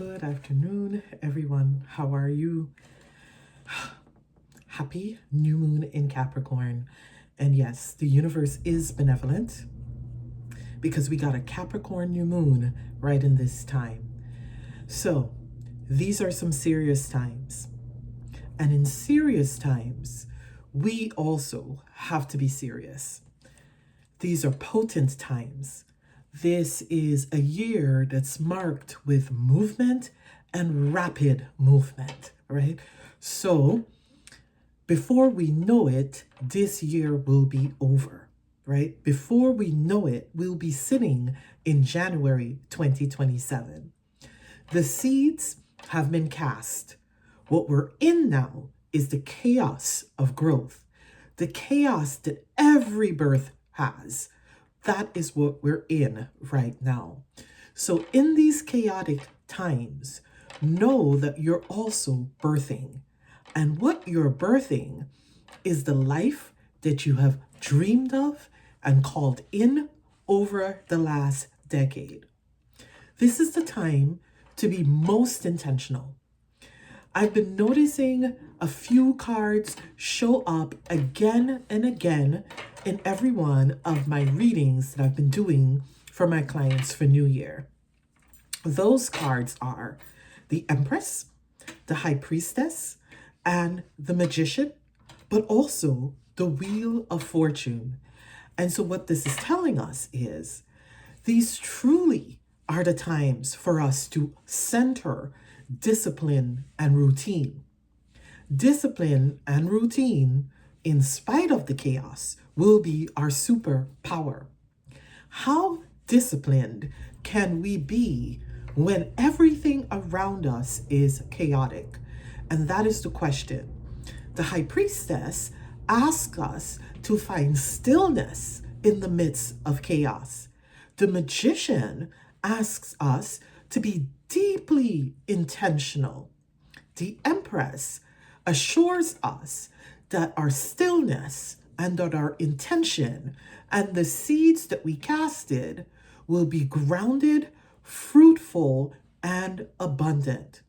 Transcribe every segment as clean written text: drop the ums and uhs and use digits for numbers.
Good afternoon, everyone. How are you? Happy new moon in Capricorn. And yes, the universe is benevolent because we got a Capricorn new moon right in this time. So these are some serious times. And in serious times, we also have to be serious. These are potent times. This is a year that's marked with movement and rapid movement, right? So before we know it, this year will be over, right? Before we know it, we'll be sitting in January 2027. The seeds have been cast. What we're in now is the chaos of growth, the chaos that every birth has. That is what we're in right now. So in these chaotic times, know that you're also birthing. And what you're birthing is the life that you have dreamed of and called in over the last decade. This is the time to be most intentional. I've been noticing a few cards show up again and again in every one of my readings that I've been doing for my clients for New Year. Those cards are the Empress, the High Priestess, and the Magician, but also the Wheel of Fortune. And so what this is telling us is these truly are the times for us to center discipline and routine. Discipline and routine, in spite of the chaos, will be our superpower. How disciplined can we be when everything around us is chaotic? And that is the question. The High Priestess asks us to find stillness in the midst of chaos. The Magician asks us to be deeply intentional. The Empress assures us that our stillness and that our intention and the seeds that we casted will be grounded, fruitful, and abundant.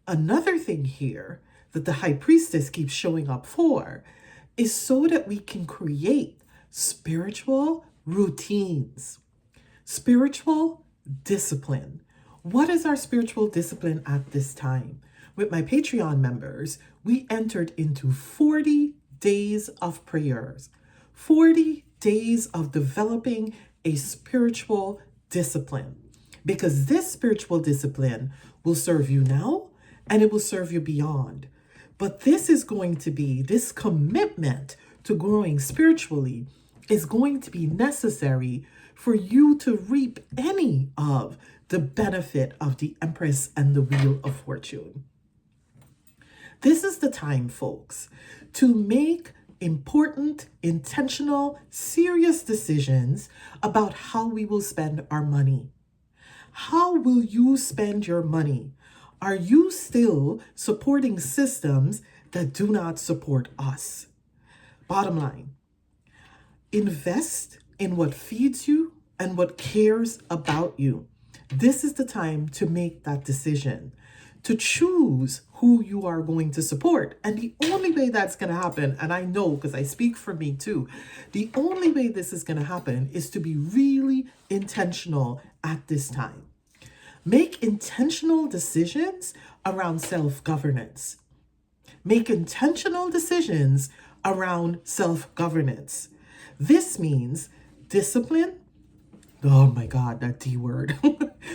Another thing here that the High Priestess keeps showing up for is so that we can create spiritual routines, spiritual discipline. What is our spiritual discipline at this time? With my Patreon members, we entered into 40 days of prayers, 40 days of developing a spiritual discipline, because this spiritual discipline will serve you now and it will serve you beyond. But this is going to be, this commitment to growing spiritually is going to be necessary for you to reap any of the benefit of the Empress and the Wheel of Fortune. This is the time, folks, to make important, intentional, serious decisions about how we will spend our money. How will you spend your money? Are you still supporting systems that do not support us? Bottom line, invest in what feeds you and what cares about you. This is the time to make that decision, to choose who you are going to support. And the only way that's going to happen, and I know because I speak for me too, the only way this is going to happen is to be really intentional at this time. Make intentional decisions around self-governance. Make intentional decisions around self-governance. This means discipline. Oh my God, that D word.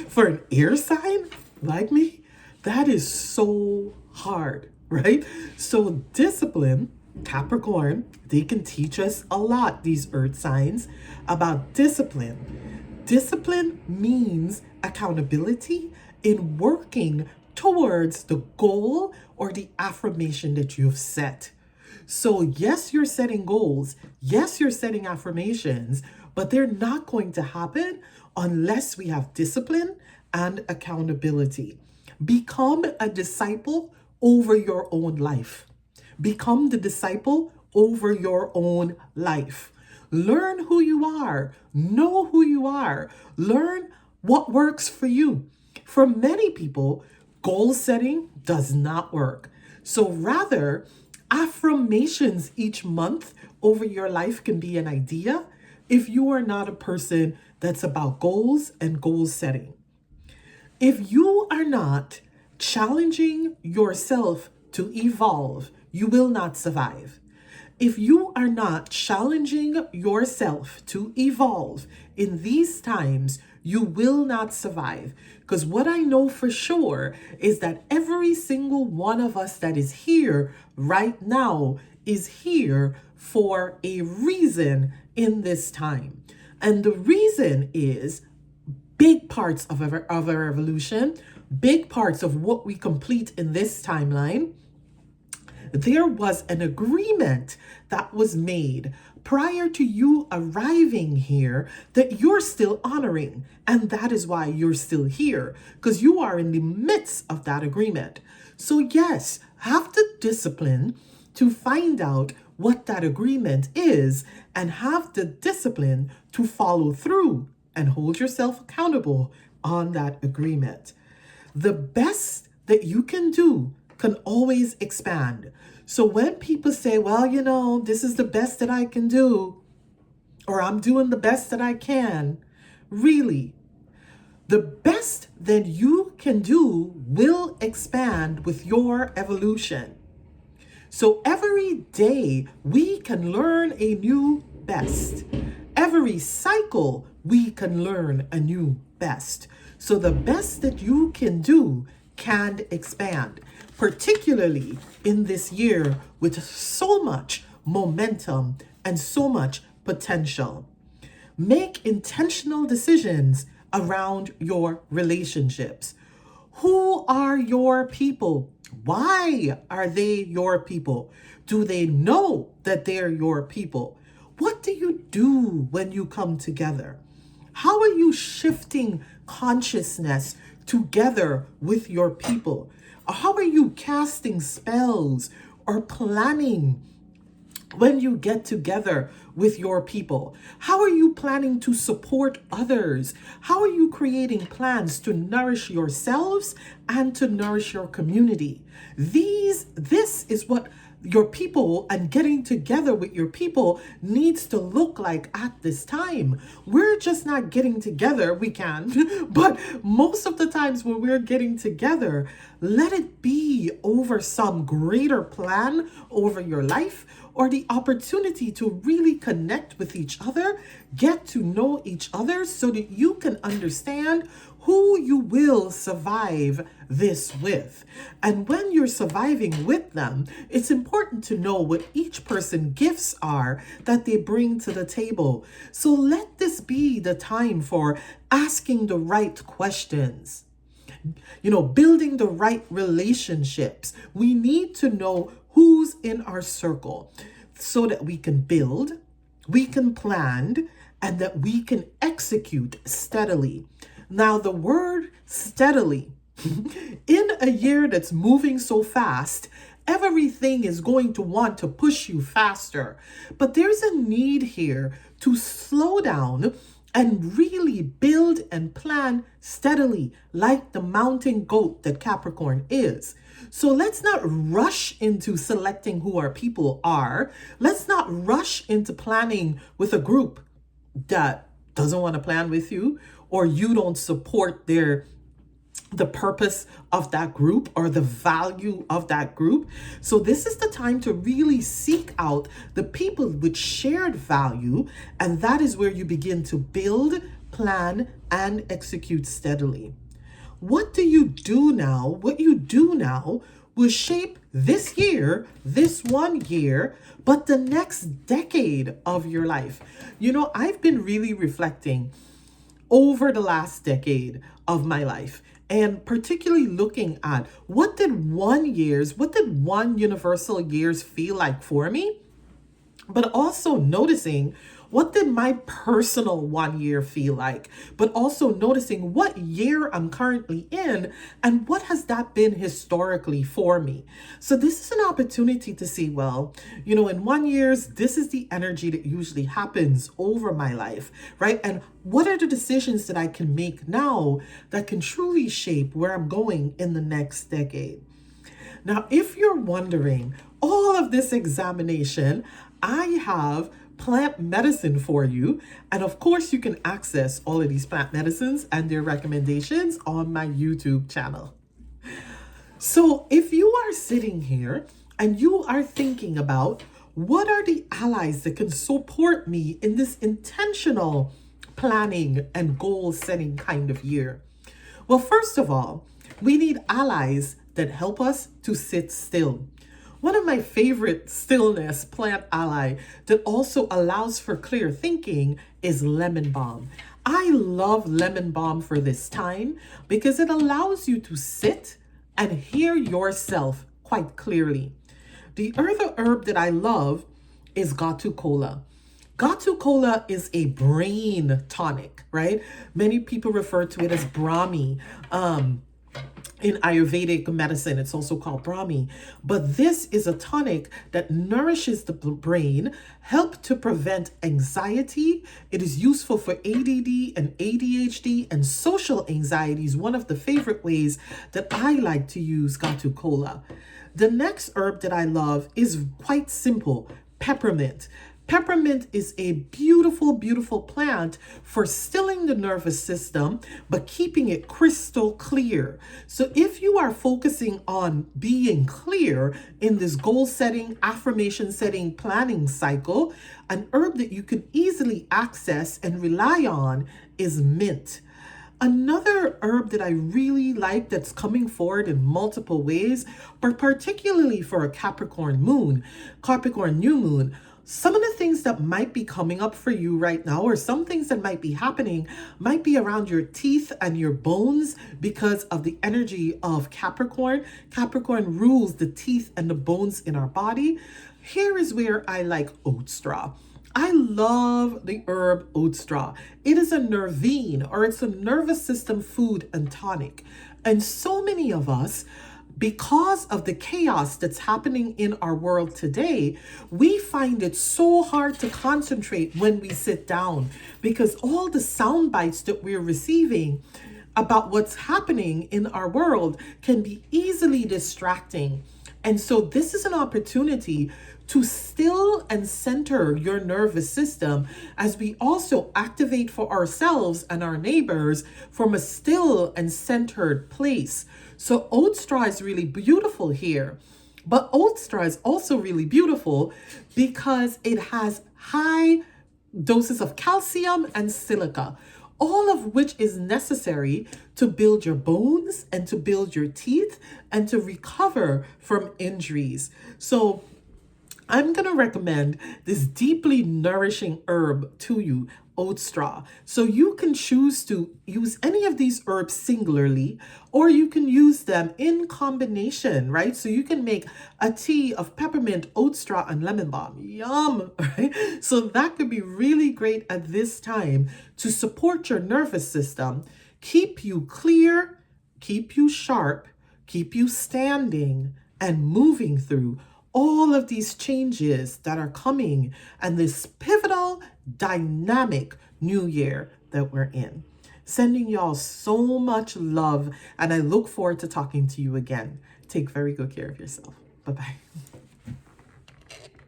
For an air sign like me, that is so hard, right? So discipline, Capricorn, they can teach us a lot, these earth signs, about discipline. Discipline means accountability in working towards the goal or the affirmation that you've set. So yes, you're setting goals. Yes, you're setting affirmations, but they're not going to happen unless we have discipline and accountability. Become a disciple over your own life. Become the disciple over your own life. Learn who you are. Know who you are. Learn what works for you. For many people, goal setting does not work. So rather, affirmations each month over your life can be an idea if you are not a person that's about goals and goal setting. If you are not challenging yourself to evolve, you will not survive. If you are not challenging yourself to evolve in these times, you will not survive. Because what I know for sure is that every single one of us that is here right now is here for a reason in this time. And the reason is big parts of our evolution, big parts of what we complete in this timeline. There was an agreement that was made prior to you arriving here that you're still honoring. And that is why you're still here, because you are in the midst of that agreement. So yes, have the discipline to find out what that agreement is and have the discipline to follow through and hold yourself accountable on that agreement. The best that you can do can always expand. So when people say, well, this is the best that I can do, or I'm doing the best that I can, really, the best that you can do will expand with your evolution. So every day we can learn a new best. Every cycle we can learn a new best. So the best that you can do can expand, particularly in this year with so much momentum and so much potential. Make intentional decisions around your relationships. Who are your people? Why are they your people? Do they know that they're your people? What do you do when you come together? How are you shifting consciousness together with your people? How are you casting spells or planning when you get together with your people? How are you planning to support others? How are you creating plans to nourish yourselves and to nourish your community? This is what your people and getting together with your people needs to look like at this time. We're just not getting together. We can, but most of the times when we're getting together, let it be over some greater plan over your life or the opportunity to really connect with each other, get to know each other so that you can understand who you will survive this with. And when you're surviving with them, it's important to know what each person's gifts are that they bring to the table. So let this be the time for asking the right questions. Building the right relationships. We need to know who's in our circle so that we can build, we can plan, and that we can execute steadily. Now, the word steadily, in a year that's moving so fast, everything is going to want to push you faster. But there's a need here to slow down and really build and plan steadily, like the mountain goat that Capricorn is. So let's not rush into selecting who our people are. Let's not rush into planning with a group that doesn't want to plan with you, or you don't support the purpose of that group or the value of that group. So this is the time to really seek out the people with shared value, and that is where you begin to build, plan, and execute steadily. What you do now will shape this year, this 1 year, but the next decade of your life. I've been really reflecting over the last decade of my life, and particularly looking at what did 1 universal years feel like for me, but also noticing What did my personal 1 year feel like? But also noticing what year I'm currently in and what has that been historically for me. So this is an opportunity to see, well, in 1 year, this is the energy that usually happens over my life, right? And what are the decisions that I can make now that can truly shape where I'm going in the next decade? Now, if you're wondering, all of this examination, I have plant medicine for you. And of course, you can access all of these plant medicines and their recommendations on my YouTube channel. So if you are sitting here and you are thinking about what are the allies that can support me in this intentional planning and goal setting kind of year? Well, first of all, we need allies that help us to sit still. One of my favorite stillness plant ally that also allows for clear thinking is lemon balm. I love lemon balm for this time because it allows you to sit and hear yourself quite clearly. The other herb that I love is Gatu Cola. Gatu Cola is a brain tonic, right? Many people refer to it as Brahmi. In Ayurvedic medicine, it's also called Brahmi. But this is a tonic that nourishes the brain, help to prevent anxiety. It is useful for ADD and ADHD and social anxieties, one of the favorite ways that I like to use Gatu Cola. The next herb that I love is quite simple, peppermint. Peppermint is a beautiful, beautiful plant for stilling the nervous system, but keeping it crystal clear. So if you are focusing on being clear in this goal setting, affirmation setting, planning cycle, an herb that you can easily access and rely on is mint. Another herb that I really like that's coming forward in multiple ways, but particularly for a Capricorn new moon, some of the things that might be coming up for you right now, or some things that might be happening, might be around your teeth and your bones because of the energy of Capricorn. Capricorn rules the teeth and the bones in our body. Here is where I like oat straw. I love the herb oat straw. It is a nervine, or it's a nervous system food and tonic. And so many of us, because of the chaos that's happening in our world today, we find it so hard to concentrate when we sit down because all the sound bites that we're receiving about what's happening in our world can be easily distracting. And so this is an opportunity to still and center your nervous system as we also activate for ourselves and our neighbors from a still and centered place. So oat straw is really beautiful here, but oat straw is also really beautiful because it has high doses of calcium and silica, all of which is necessary to build your bones and to build your teeth and to recover from injuries. So I'm going to recommend this deeply nourishing herb to you, oat straw. So you can choose to use any of these herbs singularly, or you can use them in combination, right? So you can make a tea of peppermint, oat straw, and lemon balm. Yum, right? So that could be really great at this time to support your nervous system, keep you clear, keep you sharp, keep you standing and moving through all of these changes that are coming and this pivotal, dynamic new year that we're in. Sending y'all so much love, and I look forward to talking to you again. Take very good care of yourself. Bye-bye.